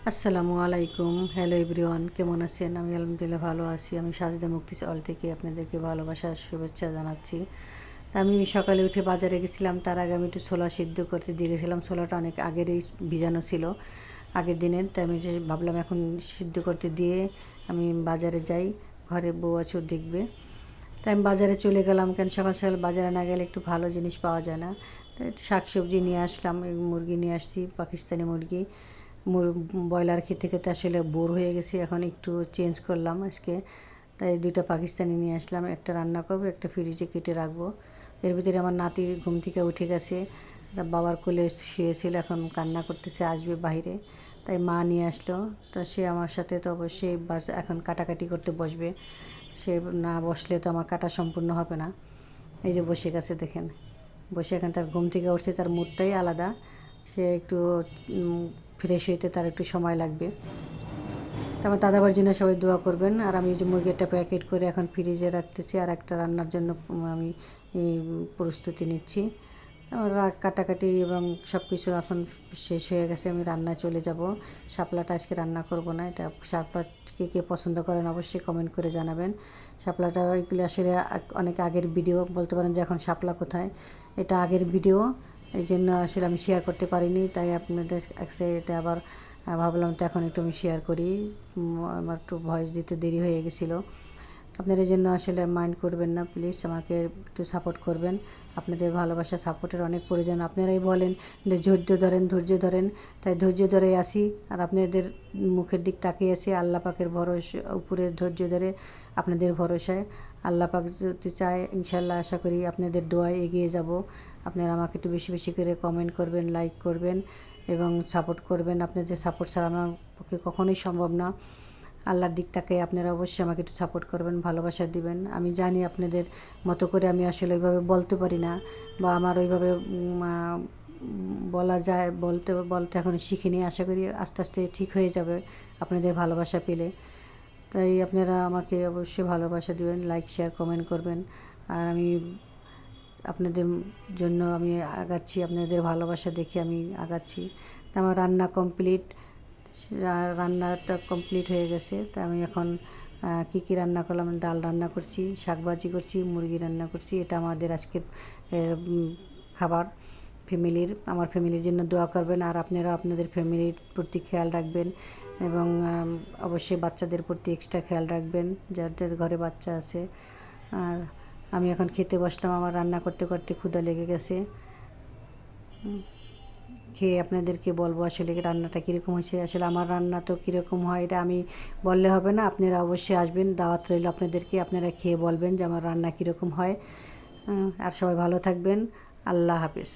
আসসালামু আলাইকুম। Hello everyone, কেমন আছেন? আমি আলহামদুলিল্লাহ ভালো আছি। আমি সাজদা মুক্তি অল থেকে আপনাদেরকে ভালোবাসার শুভেচ্ছা জানাচ্ছি। তা আমি সকালে উঠে বাজারে গেছিলাম। তার আগে আমি একটু ছোলা সিদ্ধ করতে দিয়ে গেছিলাম। ছোলাটা অনেক আগেরই ভিজানো ছিল, আগের দিনের। তাই আমি ভাবলাম এখন সিদ্ধ করতে দিয়ে আমি বাজারে যাই, ঘরে বউ আছে ও দেখবে। তাই আমি বাজারে চলে গেলাম, কেন সকাল সকাল বাজারে না গেলে একটু ভালো জিনিস পাওয়া যায় না। তাই শাক সবজি নিয়ে আসলাম, মুরগি নিয়ে আসছি, পাকিস্তানি মুরগি। ব্রয়লার খেতে খেতে আসলে বোর হয়ে গেছি, এখন একটু চেঞ্জ করলাম আজকে। তাই দুইটা পাকিস্তানি নিয়ে আসলাম, একটা রান্না করবো, একটা ফ্রিজে কেটে রাখবো। এর ভিতরে আমার নাতি ঘুম থেকে উঠে গেছে, তার বাবার কোলে শুয়েছিল, এখন কান্না করতেছে, আসবে বাইরে। তাই মা নিয়ে আসলো, তা সে আমার সাথে তো অবশ্যই এখন কাটাকাটি করতে বসবে। সে না বসলে তো আমার কাটা সম্পূর্ণ হবে না। এই যে বসে গেছে দেখেন, বসে এখন তার ঘুম থেকে উঠছে, তার মুডটাই আলাদা। সে একটু ফ্রেশ হইতে তার একটু সময় লাগবে। তো আমার দাদাবার জন্য সবাই দোয়া করবেন। আর আমি যে মুরগিটা প্যাকেট করে এখন ফ্রিজে রাখতেছি, আর একটা রান্নার জন্য আমি প্রস্তুতি নিচ্ছি। আমার কাটাকাটি এবং সব কিছু এখন শেষ হয়ে গেছে, আমি রান্নায় চলে যাব। শাপলাটা আজকে রান্না করব না, এটা শাপলা কে কে পছন্দ করেন অবশ্যই কমেন্ট করে জানাবেন। শাপলাটা এগুলো আসলে অনেক আগের ভিডিও, বলতে পারেন যে এখন শাপলা কোথায়, এটা আগের ভিডিও, এই জন্য আসলে আমি শেয়ার করতে পারিনি। তাই আপনাদের কাছে এটা আবার ভাবলাম তো এখন একটু আমি শেয়ার করি। আমার একটু ভয়েস দিতে দেরি হয়ে গেছিলো। আপনারা এই জন্য আসলে মাইন্ড করবেন না, প্লিজ আমাকে একটু সাপোর্ট করবেন। আপনাদের ভালোবাসা সাপোর্টের অনেক প্রয়োজন। আপনারাই বলেন যে ধৈর্য ধরেন, তাই ধৈর্য ধরে আসি। আর আপনাদের মুখের দিক তাকিয়ে আছি, আল্লাহ পাকের ভরসা উপরে ধৈর্য ধরে আপনাদের ভরসায়। আল্লাহ পাক যদি চায় ইনশাল্লাহ আশা করি আপনাদের দোয়ায় এগিয়ে যাব। আপনারা আমাকে একটু বেশি বেশি করে কমেন্ট করবেন, লাইক করবেন এবং সাপোর্ট করবেন। আপনাদের সাপোর্ট ছাড়া আমার পক্ষে কখনোই সম্ভব না। আল্লাহর দিক থেকে আপনারা অবশ্যই আমাকে একটু সাপোর্ট করবেন, ভালোবাসা দিবেন। আমি জানি আপনাদের মতো করে আমি আসলে ওইভাবে বলতে পারি না, বা আমার ওইভাবে বলা যায়, বলতে বলতে এখন শিখিনি। আশা করি আস্তে আস্তে ঠিক হয়ে যাবে আপনাদের ভালোবাসা পেলে। তাই আপনারা আমাকে অবশ্যই ভালোবাসা দিবেন, লাইক শেয়ার কমেন্ট করবেন। আর আমি আপনাদের জন্য আমি আগাচ্ছি, আপনাদের ভালোবাসা দেখে আমি আগাচ্ছি। আমার রান্না কমপ্লিট, রান্নাটা কমপ্লিট হয়ে গেছে। তা আমি এখন কী রান্না করলাম, ডাল রান্না করছি, শাকভাজি করছি, মুরগি রান্না করছি। এটা আমাদের আজকের খাবার ফ্যামিলির। আমার ফ্যামিলির জন্য দোয়া করবেন, আর আপনারা আপনাদের ফ্যামিলির প্রতি খেয়াল রাখবেন এবং অবশ্যই বাচ্চাদের প্রতি এক্সট্রা খেয়াল রাখবেন, যাদের ঘরে বাচ্চা আছে। আর আমি এখন খেতে বসলাম, আমার রান্না করতে করতে ক্ষুধা লেগে গেছে। খেয়ে আপনাদেরকে বলবো আসলে রান্নাটা কীরকম হয়েছে। আসলে আমার রান্না তো কীরকম হয় এটা আমি বললে হবে না, আপনারা অবশ্যই আসবেন, দাওয়াত রইল আপনাদেরকে। আপনারা খেয়ে বলবেন যে আমার রান্না কীরকম হয়। আর সবাই ভালো থাকবেন। আল্লাহ হাফেজ।